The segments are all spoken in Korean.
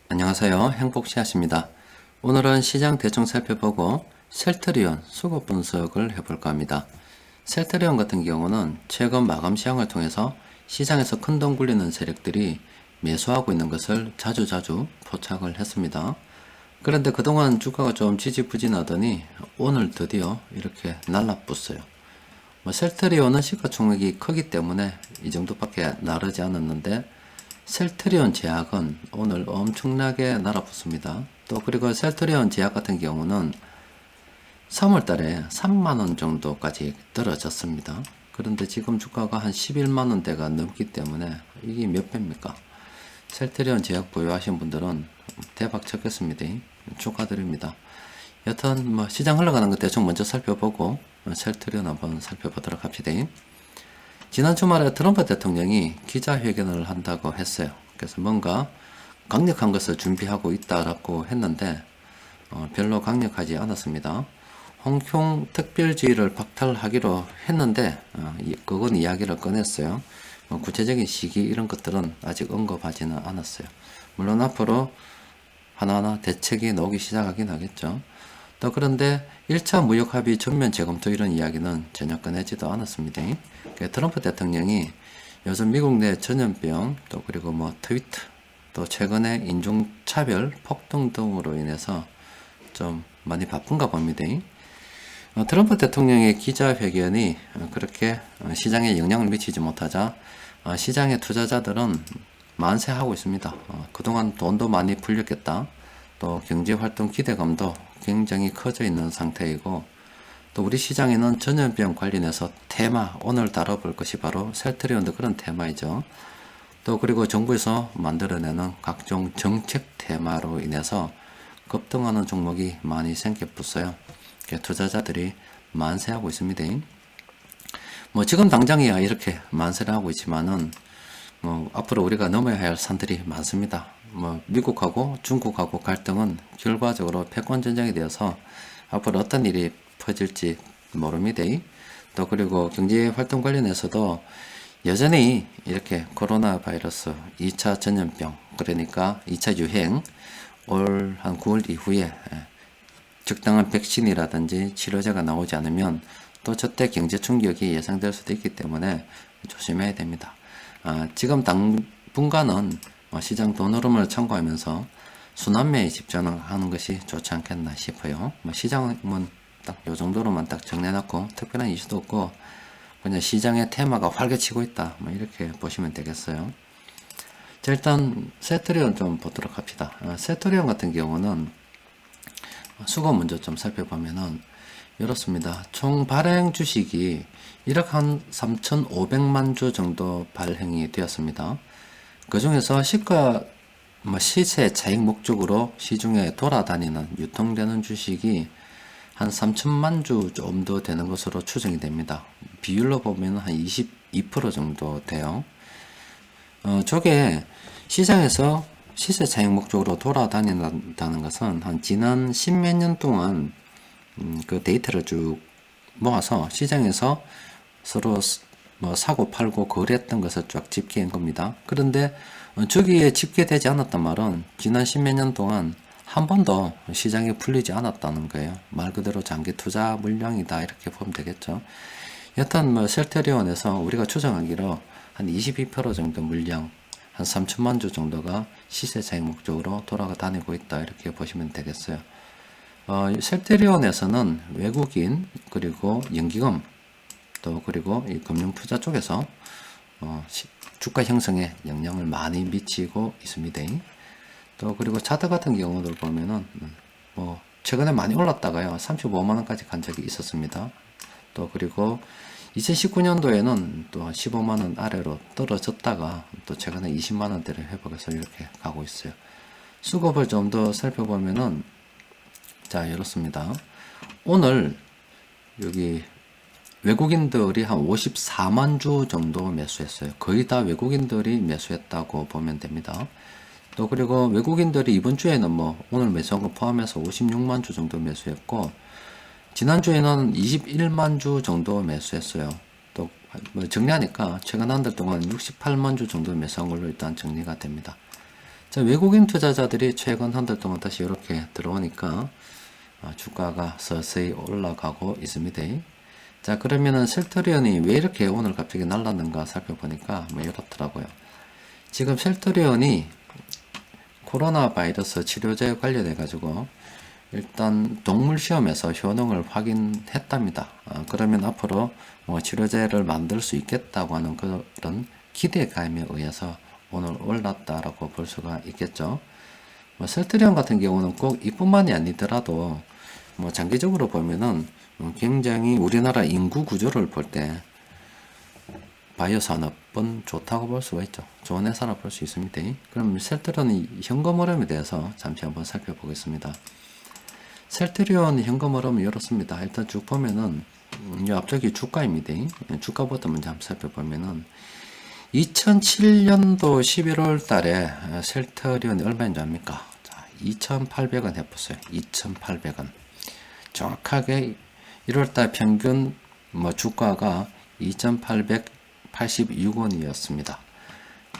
안녕하세요. 행복씨앗입니다. 오늘은 시장 대충 살펴보고 셀트리온 수급 분석을 해볼까 합니다. 셀트리온 같은 경우는 최근 마감 시황을 통해서 시장에서 큰돈 굴리는 세력들이 매수하고 있는 것을 자주자주 포착을 했습니다. 그런데 그동안 주가가 좀 지지부진하더니 오늘 드디어 이렇게 날라붙어요. 셀트리온은 시가총액이 크기 때문에 이 정도밖에 나르지 않았는데 셀트리온 제약은 오늘 엄청나게 날아붙습니다. 또 그리고 셀트리온 제약 같은 경우는 3월달에 3만원 정도까지 떨어졌습니다. 그런데 지금 주가가 한 11만원대가 넘기 때문에 이게 몇 배입니까? 셀트리온 제약 보유하신 분들은 대박 쳤겠습니다. 축하드립니다. 여튼 시장 흘러가는 거 대충 먼저 살펴보고 셀트리온 한번 살펴보도록 합시다. 지난 주말에 트럼프 대통령이 기자회견을 한다고 했어요. 그래서 뭔가 강력한 것을 준비하고 있다라고 했는데 별로 강력하지 않았습니다. 홍콩 특별지위를 박탈하기로 했는데 그건 이야기를 꺼냈어요. 구체적인 시기 이런 것들은 아직 언급하지는 않았어요. 물론 앞으로 하나하나 대책이 나오기 시작하긴 하겠죠. 또 그런데 1차 무역합의 전면 재검토 이런 이야기는 전혀 꺼내지도 않았습니다. 트럼프 대통령이 요즘 미국 내 전염병 또 그리고 트위터 또 최근에 인종차별 폭동 등으로 인해서 좀 많이 바쁜가 봅니다. 트럼프 대통령의 기자회견이 그렇게 시장에 영향을 미치지 못하자 시장의 투자자들은 만세하고 있습니다. 그동안 돈도 많이 풀렸겠다. 또 경제활동 기대감도 굉장히 커져 있는 상태이고 또 우리 시장에는 전염병 관련해서 테마 오늘 다뤄볼 것이 바로 셀트리온도 그런 테마이죠. 또 그리고 정부에서 만들어내는 각종 정책 테마로 인해서 급등하는 종목이 많이 생겨붙어요. 투자자들이 만세하고 있습니다. 지금 당장이야 이렇게 만세를 하고 있지만은 앞으로 우리가 넘어야 할 산들이 많습니다. 미국하고 중국하고 갈등은 결과적으로 패권전쟁이 되어서 앞으로 어떤 일이 퍼질지 모릅니다. 또 그리고 경제활동 관련해서도 여전히 이렇게 코로나 바이러스 2차 전염병 그러니까 2차 유행 올 한 9월 이후에 적당한 백신이라든지 치료제가 나오지 않으면 또 저때 경제 충격이 예상될 수도 있기 때문에 조심해야 됩니다. 지금 당분간은 시장 돈 흐름을 참고하면서 순환매에 집중하는 것이 좋지 않겠나 싶어요. 시장은 딱 요 정도로만 딱 정리해놓고 특별한 이슈도 없고 그냥 시장의 테마가 활개치고 있다 이렇게 보시면 되겠어요. 자, 일단 셀트리온 좀 보도록 합시다. 셀트리온 같은 경우는 수급 먼저 좀 살펴보면은 이렇습니다. 총 발행 주식이 1억 한 3,500만 주 정도 발행이 되었습니다. 그 중에서 시세 차익 목적으로 시중에 돌아다니는 유통되는 주식이 한 3천만 주 좀 더 되는 것으로 추정이 됩니다. 비율로 보면 한 22% 정도 돼요. 저게 시장에서 시세 차익 목적으로 돌아다닌다는 것은 한 지난 10몇 년 동안 그 데이터를 쭉 모아서 시장에서 서로 사고 팔고 거래했던 것을 쫙 집계한 겁니다. 그런데 저기에 집계되지 않았단 말은 지난 10몇 년 동안 한 번도 시장에 풀리지 않았다는 거예요. 말 그대로 장기 투자 물량이다 이렇게 보면 되겠죠. 여튼 셀트리온에서 우리가 추정하기로 한 22% 정도 물량 한 3천만 주 정도가 시세 차익 목적으로 돌아다니고 있다 이렇게 보시면 되겠어요. 셀트리온에서는 외국인 그리고 연기금 또 그리고 이 금융투자 쪽에서 주가 형성에 영향을 많이 미치고 있습니다. 또 그리고 차트 같은 경우를 보면은 최근에 많이 올랐다가요 35만원까지 간 적이 있었습니다. 또 그리고 2019년도에는 또 15만원 아래로 떨어졌다가 또 최근에 20만원대를 회복해서 이렇게 가고 있어요. 수급을 좀 더 살펴보면은 자 이렇습니다. 오늘 여기 외국인들이 한 54만 주 정도 매수했어요. 거의 다 외국인들이 매수했다고 보면 됩니다. 또 그리고 외국인들이 이번 주에는 오늘 매수한 거 포함해서 56만 주 정도 매수했고 지난주에는 21만 주 정도 매수했어요. 또 정리하니까 최근 한 달 동안 68만 주 정도 매수한 걸로 일단 정리가 됩니다. 자, 외국인 투자자들이 최근 한 달 동안 다시 이렇게 들어오니까 주가가 서서히 올라가고 있습니다. 자, 그러면은 셀트리온이 왜 이렇게 오늘 갑자기 날랐는가 살펴보니까 뭐 이렇더라고요. 지금 셀트리온이 코로나 바이러스 치료제에 관련해 가지고 일단 동물 시험에서 효능을 확인했답니다. 그러면 앞으로 뭐 치료제를 만들 수 있겠다고 하는 그런 기대감에 의해서 오늘 올랐다라고 볼 수가 있겠죠. 뭐 셀트리온 같은 경우는 꼭 이뿐만이 아니더라도 뭐 장기적으로 보면은 굉장히 우리나라 인구 구조를 볼 때 바이오 산업은 좋다고 볼 수가 있죠. 좋은 회사라 볼 수 있습니다. 그럼 셀트리온 현금 흐름에 대해서 잠시 한번 살펴보겠습니다. 셀트리온 현금 흐름은 이렇습니다. 일단 쭉 보면은 이 앞쪽이 주가입니다. 주가부터 먼저 한번 살펴보면은 2007년도 11월 달에 셀트리온이 얼마인지 압니까? 자, 2,800원 해보세요. 2,800원. 정확하게 1월달 평균 주가가 2,886원이었습니다.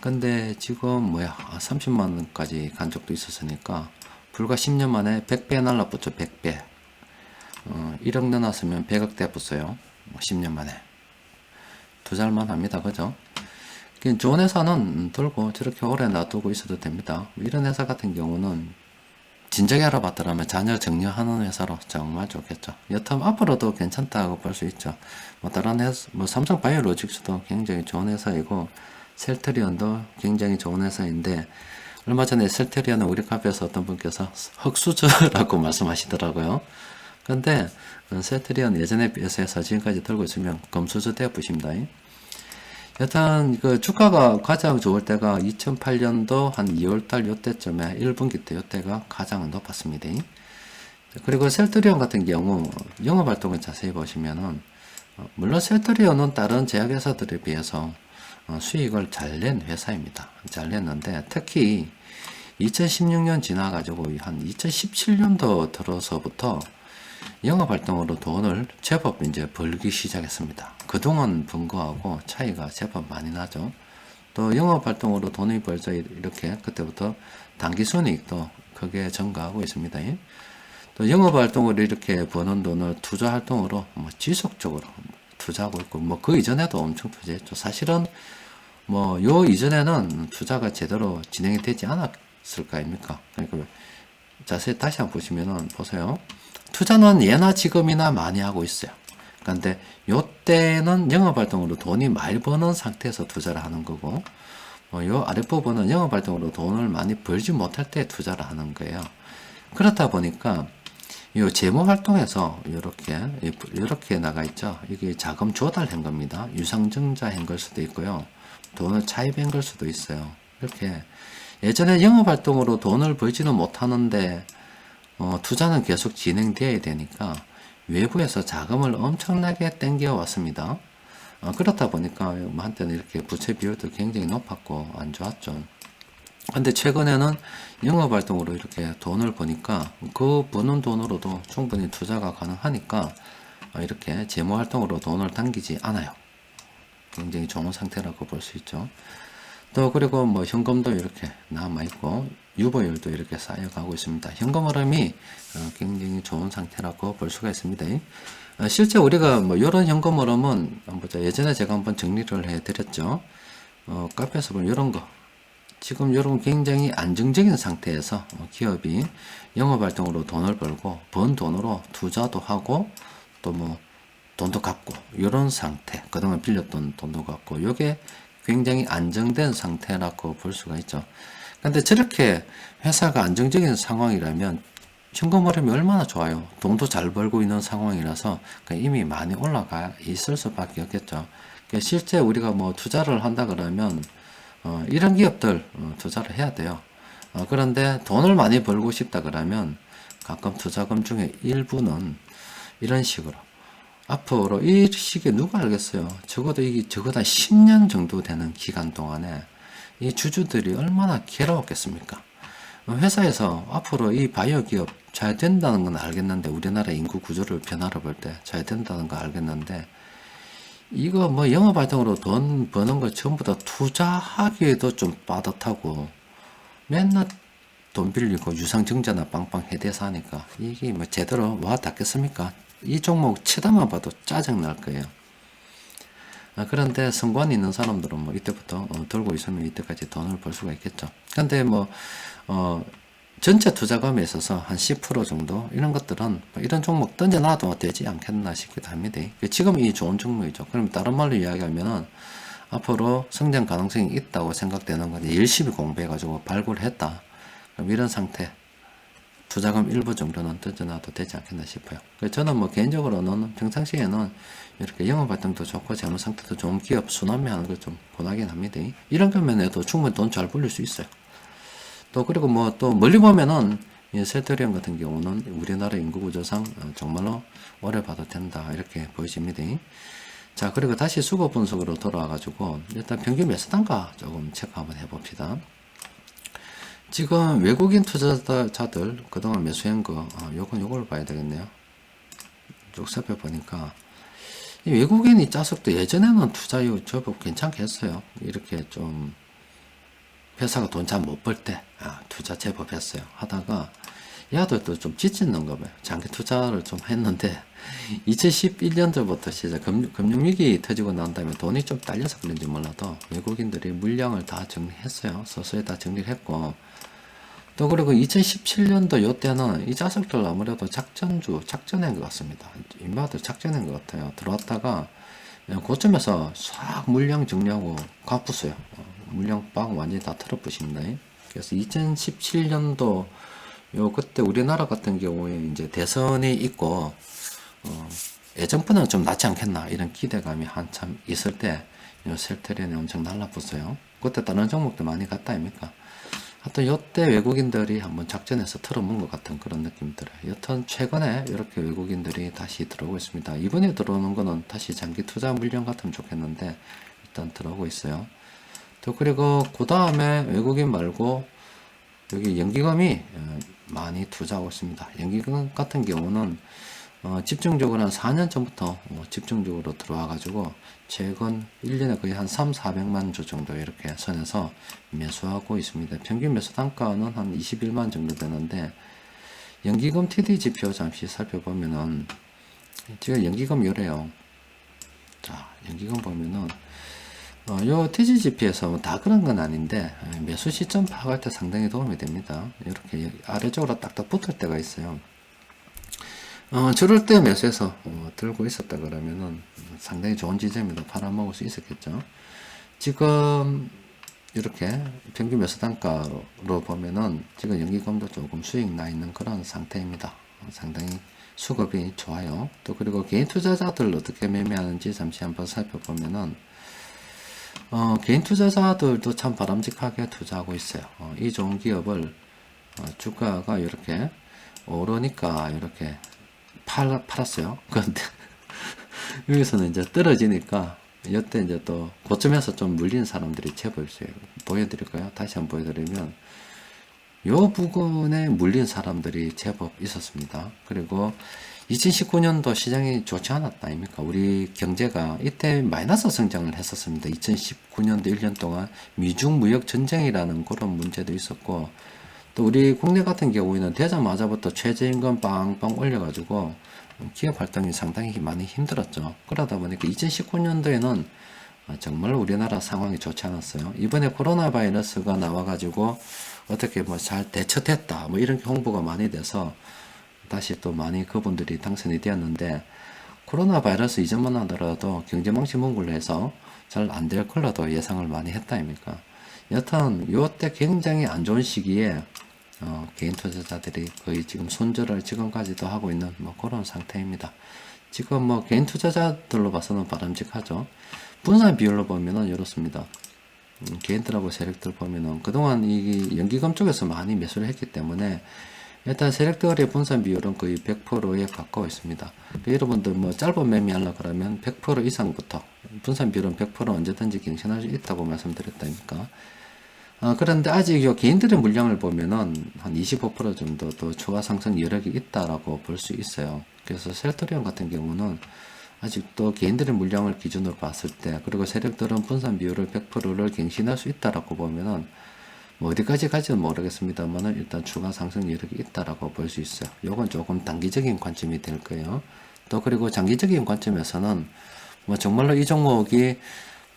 근데 지금 30만원까지 간 적도 있었으니까 불과 10년 만에 100배 날라붙죠. 100배. 1억 넣어놨으면 100억 돼봤어요. 10년 만에. 투자할만 합니다. 그죠? 좋은 회사는 들고 저렇게 오래 놔두고 있어도 됩니다. 이런 회사 같은 경우는 진작에 알아봤더라면 자녀 정리하는 회사로 정말 좋겠죠. 여튼 앞으로도 괜찮다고 볼 수 있죠. 다른 회사, 삼성 바이오로직스도 굉장히 좋은 회사이고, 셀트리온도 굉장히 좋은 회사인데, 얼마 전에 셀트리온은 우리 카페에서 어떤 분께서 흑수저라고 말씀하시더라고요. 근데 셀트리온 예전에 비해서 지금까지 들고 있으면 금수저 되어 보십니다. 여튼 그 주가가 가장 좋을 때가 2008년도 한 2월달 요때쯤에 1분기 때 요때가 가장 높았습니다. 그리고 셀트리온 같은 경우 영업활동을 자세히 보시면은 물론 셀트리온은 다른 제약회사들에 비해서 수익을 잘 낸 회사입니다. 잘 냈는데 특히 2016년 지나가지고 한 2017년도 들어서부터 영업활동으로 돈을 제법 이제 벌기 시작했습니다. 그동안 번 거하고 차이가 제법 많이 나죠. 또 영업활동으로 돈이 벌자 이렇게 그때부터 단기순이익도 크게 증가하고 있습니다. 또 영업활동으로 이렇게 버는 돈을 투자활동으로 지속적으로 투자하고 있고 그 이전에도 엄청 투자했죠. 사실은 요 이전에는 투자가 제대로 진행이 되지 않았을 거 아닙니까? 그러니까 자세히 다시 한번 보시면은 보세요. 투자는 예나 지금이나 많이 하고 있어요. 그런데 요때는 영업활동으로 돈이 많이 버는 상태에서 투자를 하는 거고, 요 아랫부분은 영업활동으로 돈을 많이 벌지 못할 때 투자를 하는 거예요. 그렇다 보니까 요 재무활동에서 이렇게 나가 있죠. 이게 자금 조달한 겁니다. 유상증자한 걸 수도 있고요. 돈을 차입한 걸 수도 있어요. 이렇게 예전에 영업활동으로 돈을 벌지는 못하는데 투자는 계속 진행되어야 되니까 외부에서 자금을 엄청나게 땡겨 왔습니다. 그렇다 보니까 한때는 이렇게 부채 비율도 굉장히 높았고 안 좋았죠. 근데 최근에는 영업활동으로 이렇게 돈을 버니까 그 버는 돈으로도 충분히 투자가 가능하니까 이렇게 재무활동으로 돈을 당기지 않아요. 굉장히 좋은 상태라고 볼 수 있죠. 또 그리고 현금도 이렇게 남아있고 유보율도 이렇게 쌓여가고 있습니다. 현금 흐름이 굉장히 좋은 상태라고 볼 수가 있습니다. 실제 우리가 이런 현금 흐름은 예전에 제가 한번 정리를 해드렸죠. 카페에서 보면 이런 거 지금 이런 굉장히 안정적인 상태에서 기업이 영업활동으로 돈을 벌고 번 돈으로 투자도 하고 또 돈도 갚고 이런 상태, 그동안 빌렸던 돈도 갚고 이게 굉장히 안정된 상태라고 볼 수가 있죠. 근데 저렇게 회사가 안정적인 상황이라면 현금 흐름이 얼마나 좋아요. 돈도 잘 벌고 있는 상황이라서 이미 많이 올라가 있을 수밖에 없겠죠. 실제 우리가 투자를 한다 그러면 이런 기업들 투자를 해야 돼요. 그런데 돈을 많이 벌고 싶다 그러면 가끔 투자금 중에 일부는 이런 식으로 앞으로 이 시기에 누가 알겠어요. 적어도 이게 적어도 10년 정도 되는 기간 동안에 이 주주들이 얼마나 괴로웠겠습니까? 회사에서 앞으로 이 바이오 기업 잘 된다는 건 알겠는데 우리나라 인구 구조를 변화를 볼 때 잘 된다는 거 알겠는데 이거 영업 활동으로 돈 버는 거 전부 다 투자하기에도 좀 빠듯하고 맨날 돈 빌리고 유상증자나 빵빵 해대서 하니까 이게 뭐 제대로 와 닿겠습니까? 이 종목 치다만 봐도 짜증 날 거예요. 그런데 성관 있는 사람들은 뭐 이때부터 들고 있으면 이때까지 돈을 벌 수가 있겠죠. 근데 뭐 전체 투자금에 있어서 한 10% 정도 이런 것들은 뭐 이런 종목 던져놔도 되지 않겠나 싶기도 합니다. 지금 이 좋은 종목이죠. 그럼 다른 말로 이야기하면은 앞으로 성장 가능성이 있다고 생각되는 건 열심히 공부해가지고 발굴했다. 그럼 이런 상태 투자금 일부 정도는 던져놔도 되지 않겠나 싶어요. 저는 뭐 개인적으로는 평상시에는 이렇게 영업활동도 좋고 재무 상태도 좋은 기업 순환매하는 걸 좀 권하긴 합니다. 이런 거면 해도 충분히 돈 잘 벌릴 수 있어요. 또 그리고 뭐 또 멀리 보면은 셀트리온 같은 경우는 우리나라 인구 구조상 정말로 오래 봐도 된다 이렇게 보여집니다. 자, 그리고 다시 수급 분석으로 돌아와 가지고 일단 평균 매수 단가 조금 체크 한번 해봅시다. 지금 외국인 투자자들 그동안 매수한 거 요걸 봐야 되겠네요. 쭉 살펴보니까 이 외국인이 짜석도 예전에는 투자유 제법 괜찮게 했어요. 이렇게 좀 회사가 돈 잘 못 벌 때 투자 제법 했어요. 하다가 얘들도 좀 지치는가 봐요. 장기 투자를 좀 했는데 2011년도부터 시작 금융위기 터지고 난 다음에 돈이 좀 딸려서 그런지 몰라도 외국인들이 물량을 다 정리했어요. 서서히 다 정리를 했고 또 그리고 2017년도 요때는 이 자석들 아무래도 작전한 것 같습니다. 인마들 작전한 것 같아요. 들어왔다가 고점에서 싹 물량 정리하고 갚았어요. 물량 빵 완전히 다 털어부십니다. 그래서 2017년도 그때 우리나라 같은 경우에 이제 대선이 있고 예전보다는 좀 낫지 않겠나 이런 기대감이 한참 있을 때 셀트리온이 엄청 날라붙어요. 그때 다른 종목도 많이 갔다 아닙니까? 하여튼 요때 외국인들이 한번 작전해서 털어문 것 같은 그런 느낌이 들어요. 여튼 최근에 이렇게 외국인들이 다시 들어오고 있습니다. 이번에 들어오는 거는 다시 장기 투자 물량 같으면 좋겠는데 일단 들어오고 있어요. 또 그리고 그 다음에 외국인 말고 여기 연기금이 많이 투자하고 있습니다. 연기금 같은 경우는 집중적으로 한 4년 전부터 집중적으로 들어와 가지고 최근 1년에 거의 한 400만 주 정도 이렇게 선에서 매수하고 있습니다. 평균 매수 단가는 한 21만 정도 되는데 연기금 TD 지표 잠시 살펴보면은 지금 연기금 요래요. 자, 연기금 보면은 요 TGGP에서 다 그런 건 아닌데 매수 시점 파악할 때 상당히 도움이 됩니다. 이렇게 아래쪽으로 딱딱 붙을 때가 있어요. 저럴 때 매수해서 들고 있었다 그러면은 상당히 좋은 지점이다 팔아먹을 수 있었겠죠. 지금 이렇게 평균 매수 단가로 보면은 지금 연기금도 조금 수익 나 있는 그런 상태입니다. 상당히 수급이 좋아요. 또 그리고 개인 투자자들 어떻게 매매하는지 잠시 한번 살펴보면은 개인 투자자들도 참 바람직하게 투자하고 있어요. 이 좋은 기업을 주가가 이렇게 오르니까 이렇게 팔았어요. 그런데 여기서는 이제 떨어지니까 이때 이제 또 고점에서 좀 물린 사람들이 제법 있어요. 보여드릴까요? 다시 한번 보여드리면 요 부분에 물린 사람들이 제법 있었습니다. 그리고 2019년도 시장이 좋지 않았다 아닙니까? 우리 경제가 이때 마이너스 성장을 했었습니다. 2019년도 1년 동안 미중 무역 전쟁이라는 그런 문제도 있었고 또 우리 국내 같은 경우에는 되자마자부터 최저임금 빵빵 올려가지고 기업 활동이 상당히 많이 힘들었죠. 그러다 보니까 2019년도에는 정말 우리나라 상황이 좋지 않았어요. 이번에 코로나 바이러스가 나와가지고 어떻게 뭐 잘 대처됐다 뭐 이런 홍보가 많이 돼서 다시 또 많이 그분들이 당선이 되었는데 코로나 바이러스 이전만 하더라도 경제망신 문구를 해서 잘 안 될 걸로도 예상을 많이 했다 아닙니까? 여튼 요때 굉장히 안 좋은 시기에 개인 투자자들이 거의 지금 손절을 지금까지도 하고 있는 뭐 그런 상태입니다. 지금 뭐 개인 투자자들로 봐서는 바람직하죠. 분산 비율로 보면은 이렇습니다. 개인들하고 세력들 보면은 그동안 이 연기금 쪽에서 많이 매수를 했기 때문에 일단 세력들의 분산 비율은 거의 100%에 가까워 있습니다. 여러분들 뭐 짧은 매매하려고 그러면 100% 이상부터 분산 비율은 100% 언제든지 갱신할 수 있다고 말씀드렸다니까. 그런데 아직 요 개인들의 물량을 보면은 한 25% 정도 더 추가 상승 여력이 있다라고 볼 수 있어요. 그래서 셀트리온 같은 경우는 아직도 개인들의 물량을 기준으로 봤을 때 그리고 세력들은 분산 비율을 100%를 갱신할 수 있다라고 보면은 뭐 어디까지 갈지는 모르겠습니다만은 일단 추가 상승 여력이 있다라고 볼 수 있어요. 요건 조금 단기적인 관점이 될 거예요. 또 그리고 장기적인 관점에서는 뭐 정말로 이 종목이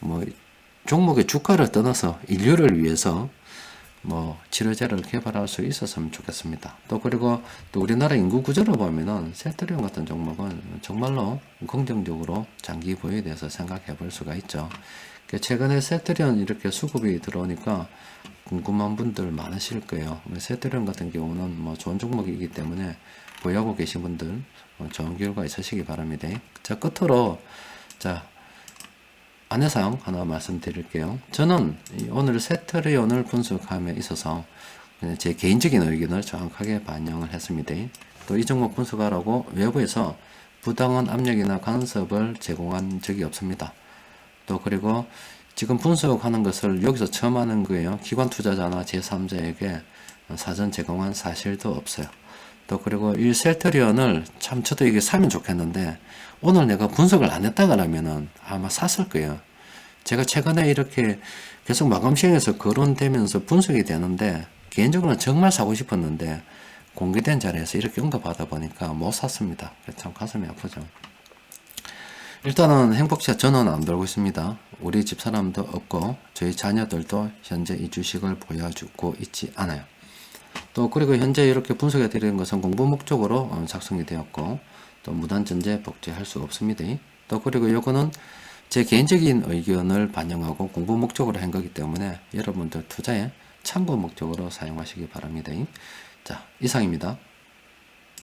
뭐 종목의 주가를 떠나서 인류를 위해서 뭐 치료제를 개발할 수 있었으면 좋겠습니다. 또 그리고 또 우리나라 인구 구조를 보면은 셀트리온 같은 종목은 정말로 긍정적으로 장기 보유에 대해서 생각해 볼 수가 있죠. 최근에 셀트리온 이렇게 수급이 들어오니까 궁금한 분들 많으실 거예요. 셀트리온 같은 경우는 뭐 좋은 종목이기 때문에 보유하고 계신 분들 좋은 결과 있으시기 바랍니다. 자, 끝으로 자 안내사항 하나 말씀드릴게요. 저는 오늘 셀트리온을 분석함에 있어서 제 개인적인 의견을 정확하게 반영을 했습니다. 또 이 종목 분석하라고 외부에서 부당한 압력이나 간섭을 제공한 적이 없습니다. 또 그리고 지금 분석하는 것을 여기서 처음 하는 거예요. 기관 투자자나 제3자에게 사전 제공한 사실도 없어요. 또 그리고 이 셀트리온을 참 저도 이게 사면 좋겠는데 오늘 내가 분석을 안 했다 그러면은 아마 샀을 거예요. 제가 최근에 이렇게 계속 마감 시행에서 거론되면서 분석이 되는데 개인적으로는 정말 사고 싶었는데 공개된 자리에서 이렇게 언급하다 보니까 못 샀습니다. 참 가슴이 아프죠. 일단은 행복차 저는 안 돌고 있습니다. 우리 집사람도 없고 저희 자녀들도 현재 이 주식을 보여주고 있지 않아요. 또 그리고 현재 이렇게 분석해 드리는 것은 공부 목적으로 작성이 되었고 또 무단전제 복제할 수 없습니다. 또 그리고 요거는 제 개인적인 의견을 반영하고 공부 목적으로 한 거기 때문에 여러분들 투자에 참고 목적으로 사용하시기 바랍니다. 자, 이상입니다.